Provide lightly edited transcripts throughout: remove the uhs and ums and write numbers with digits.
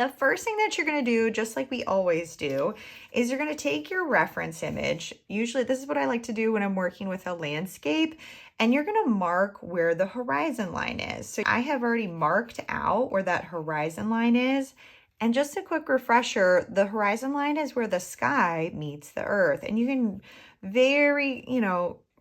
The first thing that you're going to do, just like we always do, is you're going to take your reference image. Usually this is what I like to do when I'm working with a landscape, and you're going to mark where the horizon line is. So I have already marked out where that horizon line is. And just a quick refresher, the horizon line is where the sky meets the earth. And you can very,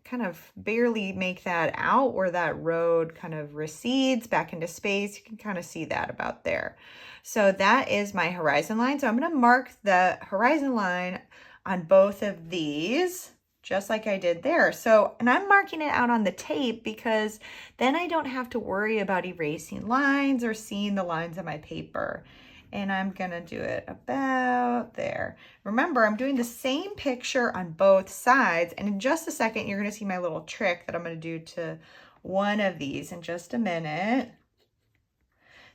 kind of barely make that out where that road kind of recedes back into space. You can kind of see that about there. So that is my horizon line. So I'm going to mark the horizon line on both of these, just like I did there. So, and I'm marking it out on the tape because then I don't have to worry about erasing lines or seeing the lines on my paper. And I'm going to do it about there. Remember, I'm doing the same picture on both sides. And in just a second, you're going to see my little trick that I'm going to do to one of these in just a minute.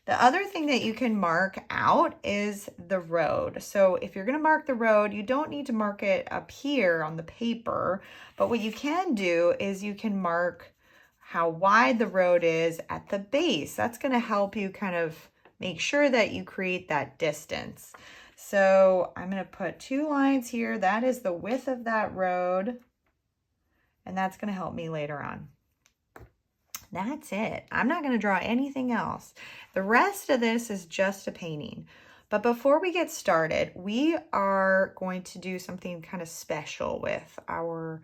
The other thing that you can mark out is the road. So if you're going to mark the road, you don't need to mark it up here on the paper, but what you can do is you can mark how wide the road is at the base. That's going to help you kind of make sure that you create that distance. So I'm going to put 2 lines here. That is the width of that road, and that's going to help me later on. That's it. I'm not going to draw anything else. The rest of this is just a painting. But before we get started, we are going to do something kind of special with our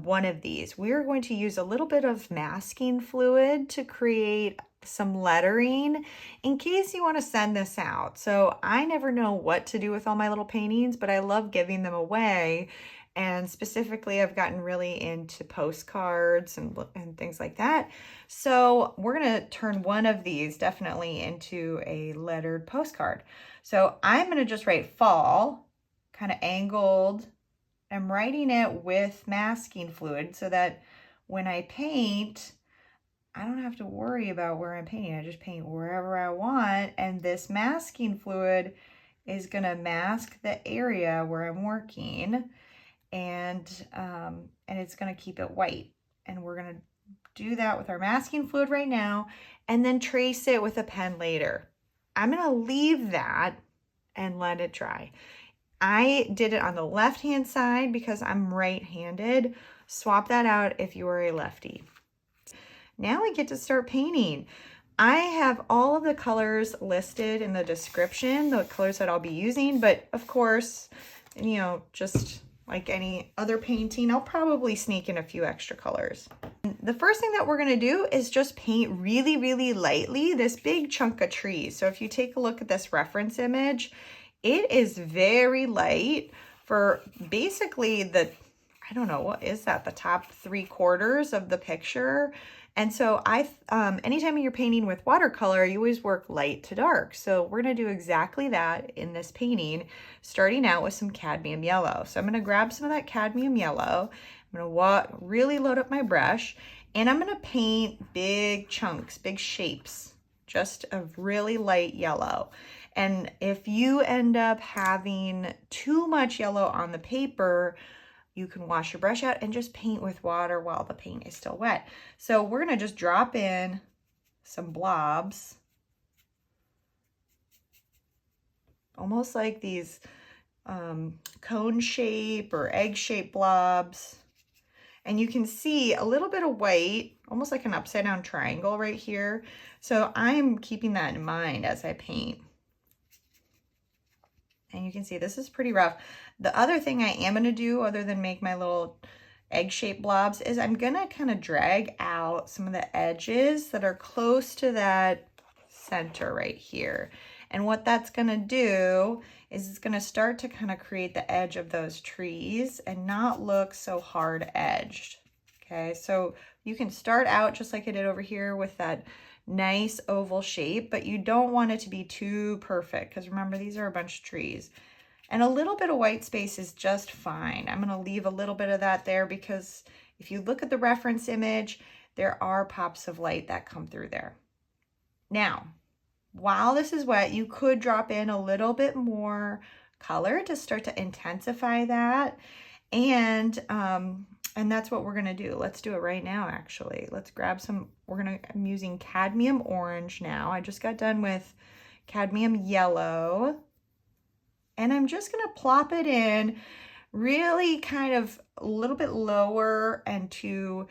one of these. We're going to use a little bit of masking fluid to create some lettering in case you want to send this out. So I never know what to do with all my little paintings, but I love giving them away. And specifically, I've gotten really into postcards and things like that. So we're going to turn one of these definitely into a lettered postcard. So I'm going to just write fall, kind of angled. I'm writing it with masking fluid so that when I paint, I don't have to worry about where I'm painting. I just paint wherever I want. And this masking fluid is going to mask the area where I'm working. And it's going to keep it white. And we're going to do that with our masking fluid right now and then trace it with a pen later. I'm going to leave that and let it dry. I did it on the left-hand side because I'm right-handed. Swap that out if you are a lefty. Now we get to start painting. I have all of the colors listed in the description, the colors that I'll be using, but of course, just like any other painting, I'll probably sneak in a few extra colors. The first thing that we're going to do is just paint really, really lightly this big chunk of trees. So if you take a look at this reference image, it is very light for basically I don't know, what is that? The top 3/4 of the picture. And so anytime you're painting with watercolor, you always work light to dark. So we're going to do exactly that in this painting, starting out with some cadmium yellow. So I'm going to grab some of that cadmium yellow. I'm going to really load up my brush, and I'm going to paint big chunks, big shapes, just of really light yellow. And if you end up having too much yellow on the paper, you can wash your brush out and just paint with water while the paint is still wet. So we're going to just drop in some blobs, almost like these cone shape or egg shape blobs. And you can see a little bit of white, almost like an upside down triangle right here. So I'm keeping that in mind as I paint. And you can see this is pretty rough. The other thing I am going to do, other than make my little egg-shaped blobs, is I'm going to kind of drag out some of the edges that are close to that center right here. And what that's going to do is it's going to start to kind of create the edge of those trees and not look so hard edged. Okay, so you can start out just like I did over here with that nice oval shape, but you don't want it to be too perfect because remember, these are a bunch of trees. And a little bit of white space is just fine. I'm going to leave a little bit of that there because if you look at the reference image, there are pops of light that come through there. Now, while this is wet, you could drop in a little bit more color to start to intensify that. And that's what we're going to do. Let's do it right now, actually. Let's grab some, I'm using cadmium orange now. I just got done with cadmium yellow, and I'm just gonna plop it in really kind of a little bit lower and to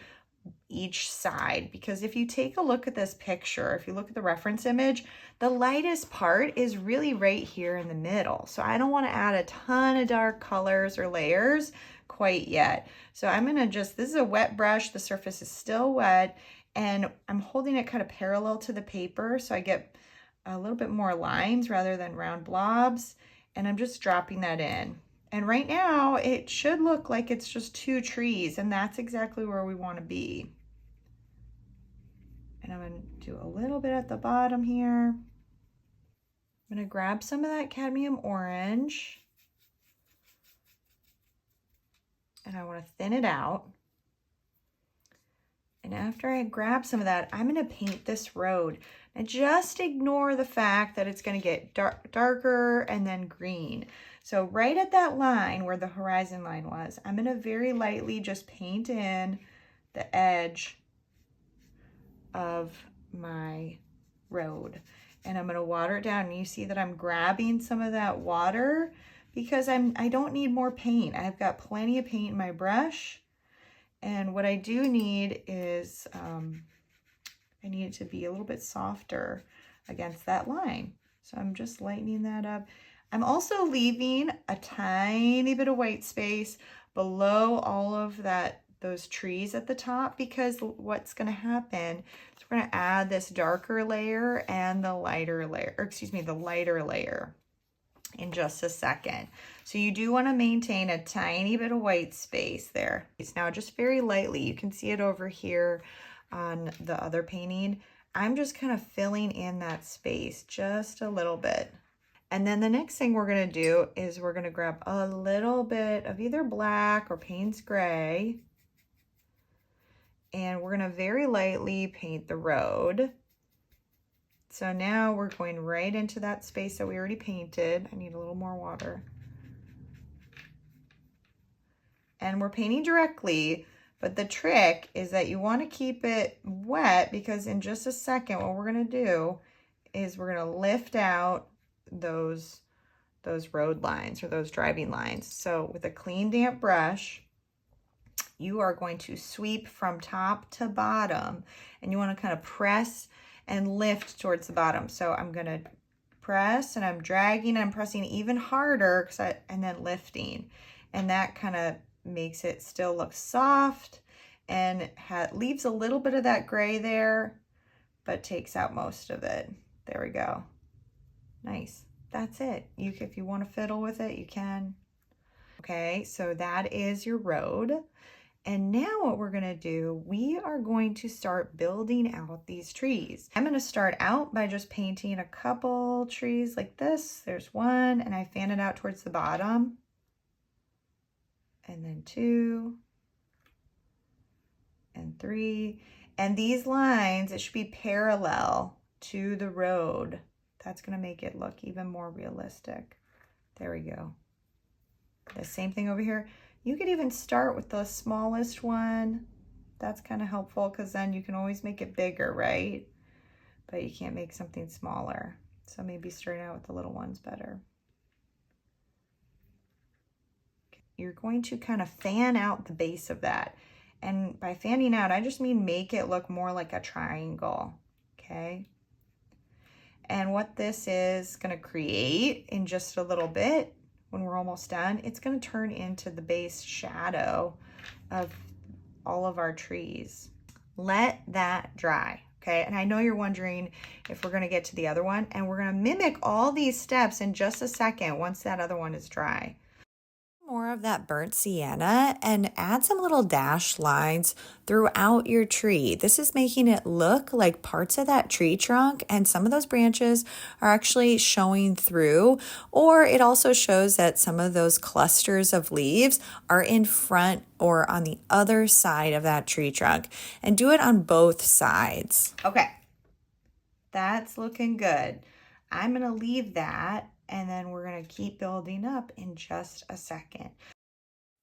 each side, because if you take a look at this picture, if you look at the reference image, the lightest part is really right here in the middle. So I don't want to add a ton of dark colors or layers quite yet. So I'm gonna just, this is a wet brush, the surface is still wet, and I'm holding it kind of parallel to the paper so I get a little bit more lines rather than round blobs, and I'm just dropping that in. And right now it should look like it's just two trees, and that's exactly where we want to be. And I'm going to do a little bit at the bottom here. I'm going to grab some of that cadmium orange, and I want to thin it out. And after I grab some of that, I'm going to paint this road. And just ignore the fact that it's going to get darker and then green. So right at that line where the horizon line was, I'm going to very lightly just paint in the edge of my road. And I'm going to water it down. And you see that I'm grabbing some of that water because I don't need more paint. I've got plenty of paint in my brush. And what I do need is, I need it to be a little bit softer against that line. So I'm just lightening that up. I'm also leaving a tiny bit of white space below all of those trees at the top, because what's going to happen is we're going to add this darker layer and the lighter layer, or excuse me, the lighter layer in just a second. So you do want to maintain a tiny bit of white space there. Now just very lightly, you can see it over here on the other painting. I'm just kind of filling in that space just a little bit. And then the next thing we're going to do is we're going to grab a little bit of either black or Paynes Gray, and we're going to very lightly paint the road. So now we're going right into that space that we already painted. I need a little more water. And we're painting directly, but the trick is that you want to keep it wet, because in just a second what we're going to do is we're going to lift out those road lines or those driving lines. So with a clean damp brush, you are going to sweep from top to bottom, and you want to kind of press and lift towards the bottom. So I'm going to press, and I'm dragging, and I'm pressing even harder and then lifting, and that kind of makes it still look soft and leaves a little bit of that gray there, but takes out most of it. There we go. Nice. That's it. If you want to fiddle with it, you can. Okay, so that is your road. And now what we're going to do, we are going to start building out these trees. I'm going to start out by just painting a couple trees like this. There's one, and I fan it out towards the bottom. And then 2 and 3. And these lines, it should be parallel to the road. That's going to make it look even more realistic. There we go. The same thing over here. You could even start with the smallest one. That's kind of helpful, because then you can always make it bigger, right? But you can't make something smaller. So maybe starting out with the little ones better. You're going to kind of fan out the base of that. And by fanning out, I just mean make it look more like a triangle, okay? And what this is going to create in just a little bit, when we're almost done, it's going to turn into the base shadow of all of our trees. Let that dry, okay? And I know you're wondering if we're going to get to the other one, and we're going to mimic all these steps in just a second once that other one is dry. More of that burnt sienna and add some little dash lines throughout your tree. This is making it look like parts of that tree trunk, and some of those branches are actually showing through, or it also shows that some of those clusters of leaves are in front or on the other side of that tree trunk, and do it on both sides. Okay, that's looking good. I'm going to leave that, and then we're going to keep building up in just a second.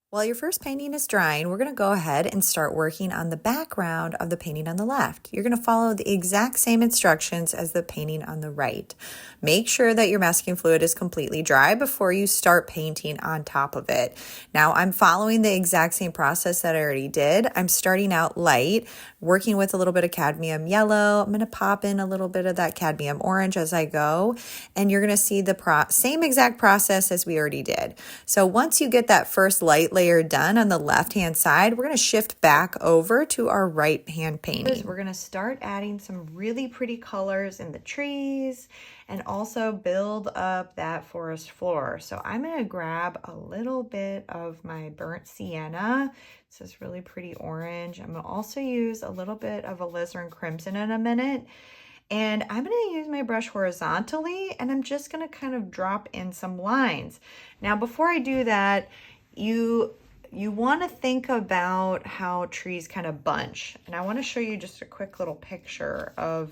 While your first painting is drying, we're going to go ahead and start working on the background of the painting on the left. You're going to follow the exact same instructions as the painting on the right. Make sure that your masking fluid is completely dry before you start painting on top of it. Now, I'm following the exact same process that I already did. I'm starting out light, working with a little bit of cadmium yellow. I'm going to pop in a little bit of that cadmium orange as I go, and you're going to see the same exact process as we already did. So once you get that first light layer done on the left-hand side, we're going to shift back over to our right-hand painting. We're going to start adding some really pretty colors in the trees and also build up that forest floor. So I'm going to grab a little bit of my burnt sienna. It's this really pretty orange. I'm going to also use a little bit of Alizarin Crimson in a minute. And I'm going to use my brush horizontally, and I'm just going to kind of drop in some lines. Now, before I do that, you want to think about how trees kind of bunch. And I want to show you just a quick little picture of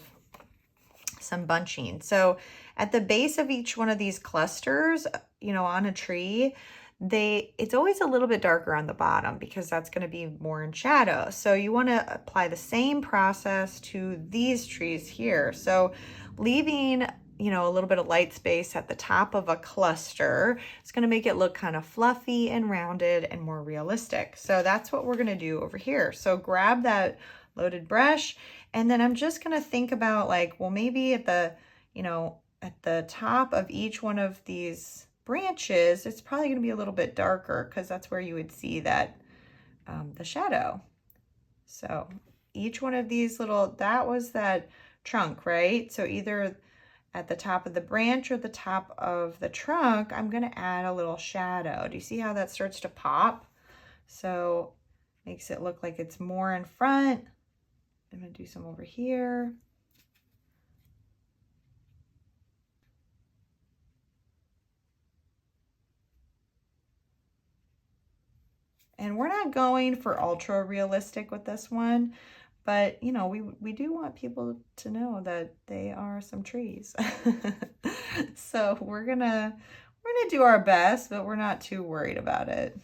some bunching. So at the base of each one of these clusters, on a tree, it's always a little bit darker on the bottom because that's going to be more in shadow. So you want to apply the same process to these trees here. So leaving, a little bit of light space at the top of a cluster, it's going to make it look kind of fluffy and rounded and more realistic. So that's what we're going to do over here. So grab that loaded brush, and then I'm just going to think about maybe at the top of each one of these branches, it's probably going to be a little bit darker because that's where you would see that the shadow. So each one of these that was that trunk, right? So either at the top of the branch or the top of the trunk, I'm going to add a little shadow. Do you see how that starts to pop? So makes it look like it's more in front. I'm going to do some over here. And we're not going for ultra realistic with this one, but we do want people to know that they are some trees. So we're gonna do our best, but we're not too worried about it.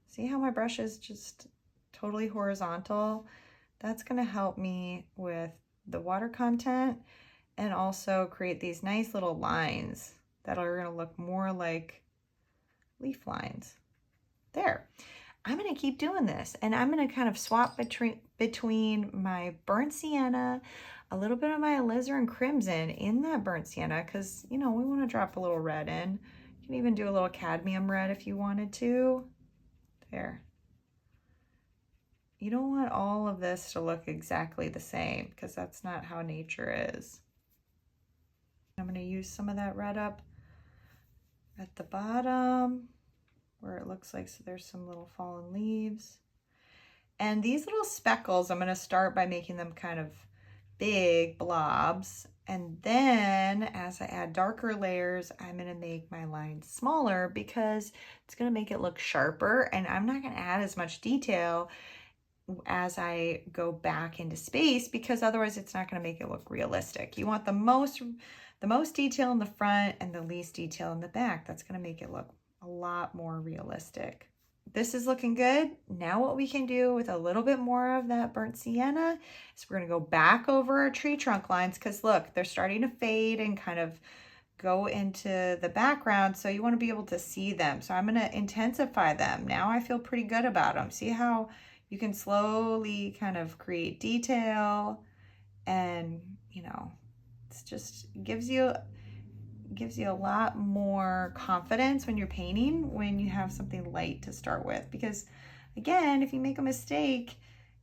See how my brush is just totally horizontal? That's gonna help me with the water content and also create these nice little lines that are gonna look more like leaf lines. There. I'm going to keep doing this, and I'm going to kind of swap between my burnt sienna, a little bit of my alizarin crimson in that burnt sienna, because we want to drop a little red in. You can even do a little cadmium red if you wanted to. There. You don't want all of this to look exactly the same because that's not how nature is. I'm going to use some of that red up at the bottom, where it looks like there's some little fallen leaves. And these little speckles, I'm going to start by making them kind of big blobs. And then as I add darker layers, I'm going to make my lines smaller because it's going to make it look sharper. And I'm not going to add as much detail as I go back into space because otherwise it's not going to make it look realistic. You want the most detail in the front and the least detail in the back. That's going to make it look a lot more realistic. This is looking good. Now what we can do with a little bit more of that burnt sienna is we're going to go back over our tree trunk lines because look, they're starting to fade and kind of go into the background. So you want to be able to see them. So I'm going to intensify them. Now I feel pretty good about them. See how you can slowly kind of create detail, and it's just gives you a lot more confidence when you're painting when you have something light to start with, because again, if you make a mistake,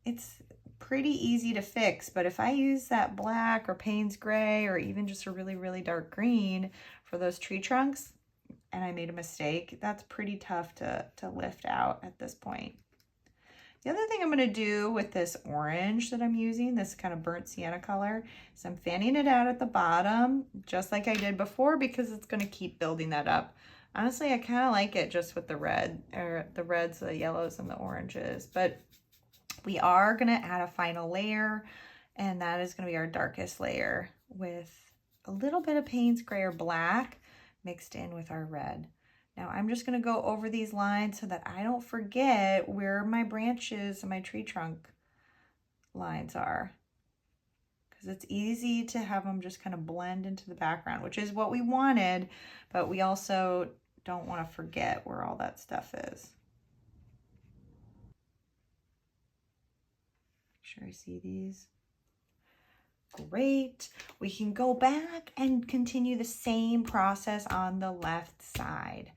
it's pretty easy to fix. But if I use that black or Paynes Gray or even just a really, really dark green for those tree trunks and I made a mistake, that's pretty tough to lift out at this point. The other thing I'm going to do with this orange that I'm using, this kind of burnt sienna color, is I'm fanning it out at the bottom, just like I did before, because it's going to keep building that up. Honestly, I kind of like it just with the red, or the reds, the yellows, and the oranges. But we are going to add a final layer, and that is going to be our darkest layer with a little bit of Paynes Gray or black mixed in with our red. Now I'm just gonna go over these lines so that I don't forget where my branches and my tree trunk lines are. Because it's easy to have them just kind of blend into the background, which is what we wanted, but we also don't want to forget where all that stuff is. Make sure I see these. Great. We can go back and continue the same process on the left side.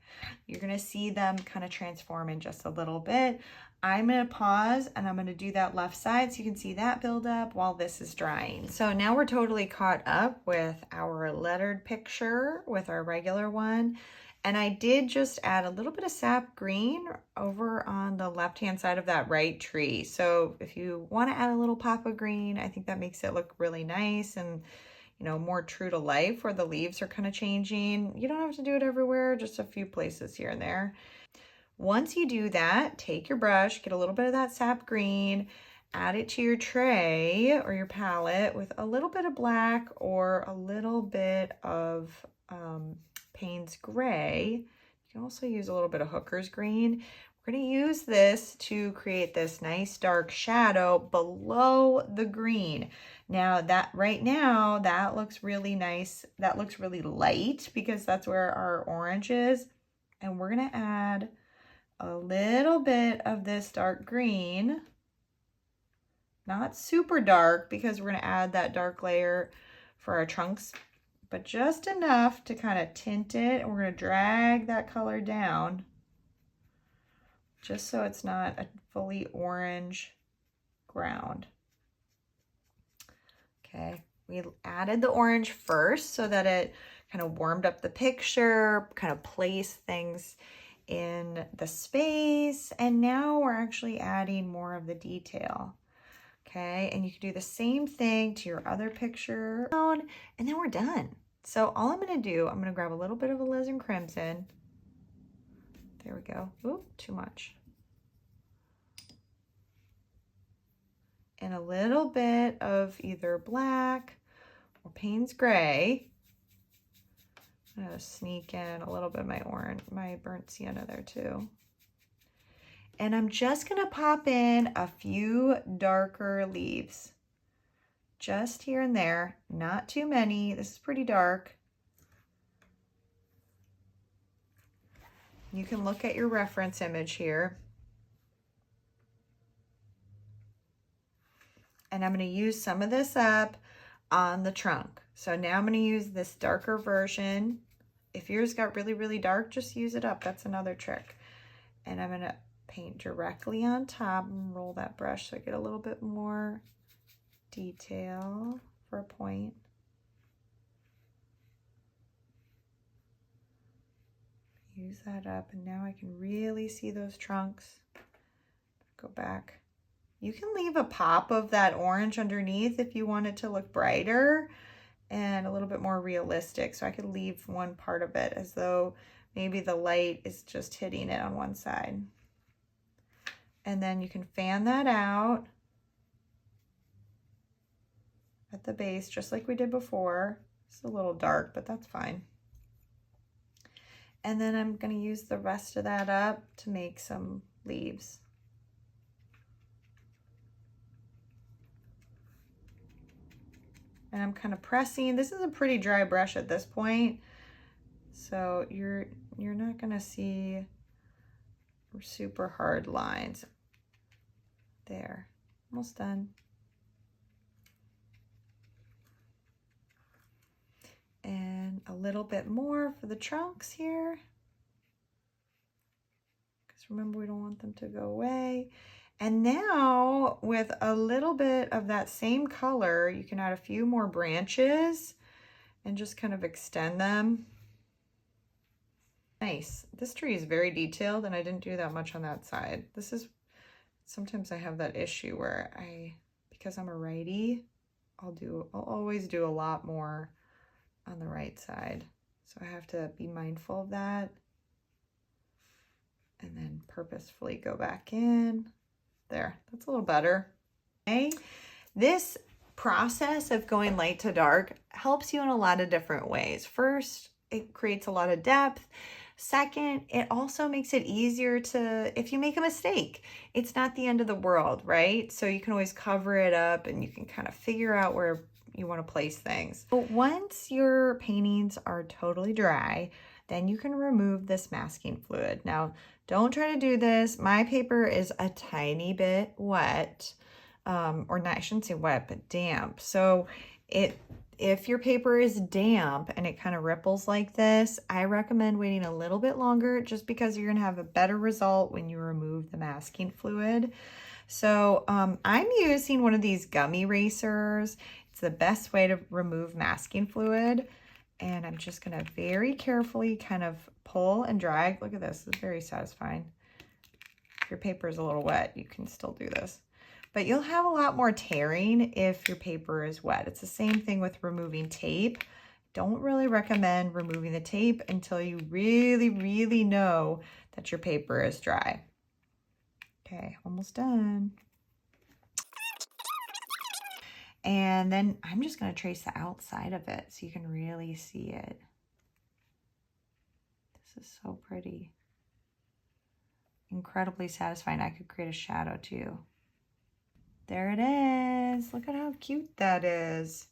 You're going to see them kind of transform in just a little bit. I'm going to pause and I'm going to do that left side so you can see that build up while this is drying. So now we're totally caught up with our lettered picture with our regular one. And I did just add a little bit of sap green over on the left-hand side of that right tree. So if you want to add a little pop of green, I think that makes it look really nice and, you know, more true to life where the leaves are kind of changing. You don't have to do it everywhere, just a few places here and there. Once you do that, take your brush, get a little bit of that sap green, add it to your tray or your palette with a little bit of black or a little bit of Paynes Gray. You can also use a little bit of Hooker's Green. We're going to use this to create this nice dark shadow below the green. Now that right now, that looks really nice. That looks really light because that's where our orange is. And we're going to add a little bit of this dark green. Not super dark because we're going to add that dark layer for our trunks, but just enough to kind of tint it. And we're going to drag that color down just so it's not a fully orange ground. Okay, we added the orange first so that it kind of warmed up the picture, kind of placed things in the space. And now we're actually adding more of the detail. Okay, and you can do the same thing to your other picture, and then we're done. So all I'm going to do, I'm going to grab a little bit of Alizarin Crimson. There we go. Ooh, too much. And a little bit of either black or Paynes Gray. I'm going to sneak in a little bit of my orange, my burnt sienna there too. And I'm just going to pop in a few darker leaves. Just here and there, not too many. This is pretty dark. You can look at your reference image here. And I'm going to use some of this up on the trunk. So now I'm going to use this darker version. If yours got really, really dark, just use it up. That's another trick. And I'm going to paint directly on top and roll that brush so I get a little bit more detail for a point. Use that up and now I can really see those trunks. Go back. You can leave a pop of that orange underneath if you want it to look brighter and a little bit more realistic. So I could leave one part of it as though maybe the light is just hitting it on one side. And then you can fan that out at the base, just like we did before. It's a little dark, but that's fine. And then I'm going to use the rest of that up to make some leaves. And I'm kind of pressing. This is a pretty dry brush at this point, so you're not going to see super hard lines. There, almost done. And a little bit more for the trunks here, because remember, we don't want them to go away. And now with a little bit of that same color, you can add a few more branches and just kind of extend them. Nice. This tree is very detailed and I didn't do that much on that side. This is, sometimes I have that issue where because I'm a righty, I'll always do a lot more on the right side. So I have to be mindful of that and then purposefully go back in. There, that's a little better. Okay. This process of going light to dark helps you in a lot of different ways. First, it creates a lot of depth. Second, it also makes it easier to, if you make a mistake, it's not the end of the world, right? So you can always cover it up and you can kind of figure out where you want to place things. But once your paintings are totally dry, then you can remove this masking fluid. Now, don't try to do this. My paper is a tiny bit wet, or not, I shouldn't say wet, but damp. So if your paper is damp and it kind of ripples like this, I recommend waiting a little bit longer just because you're gonna have a better result when you remove the masking fluid. So I'm using one of these gum erasers. It's the best way to remove masking fluid. And I'm just gonna very carefully kind of pull and drag. Look at this, it's very satisfying. If your paper is a little wet, you can still do this. But you'll have a lot more tearing if your paper is wet. It's the same thing with removing tape. Don't really recommend removing the tape until you really, really know that your paper is dry. Okay, almost done. And then I'm just going to trace the outside of it so you can really see it. This is so pretty. Incredibly satisfying. I could create a shadow too. There it is. Look at how cute that is.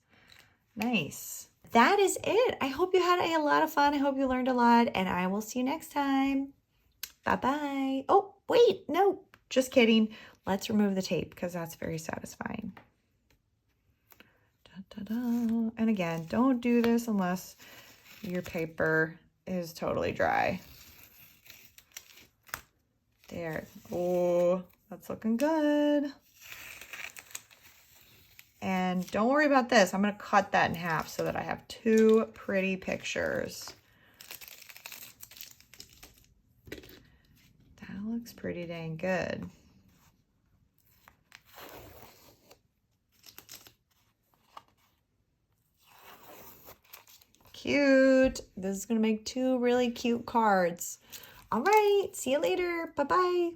Nice. That is it. I hope you had a lot of fun. I hope you learned a lot, and I will see you next time. Bye-bye. Oh, wait, no, just kidding. Let's remove the tape because that's very satisfying. Da-da-da. And again, don't do this unless your paper is totally dry. There. Oh, that's looking good. And don't worry about this. I'm going to cut that in half so that I have two pretty pictures. That looks pretty dang good. Cute. This is going to make two really cute cards. All right. See you later. Bye-bye.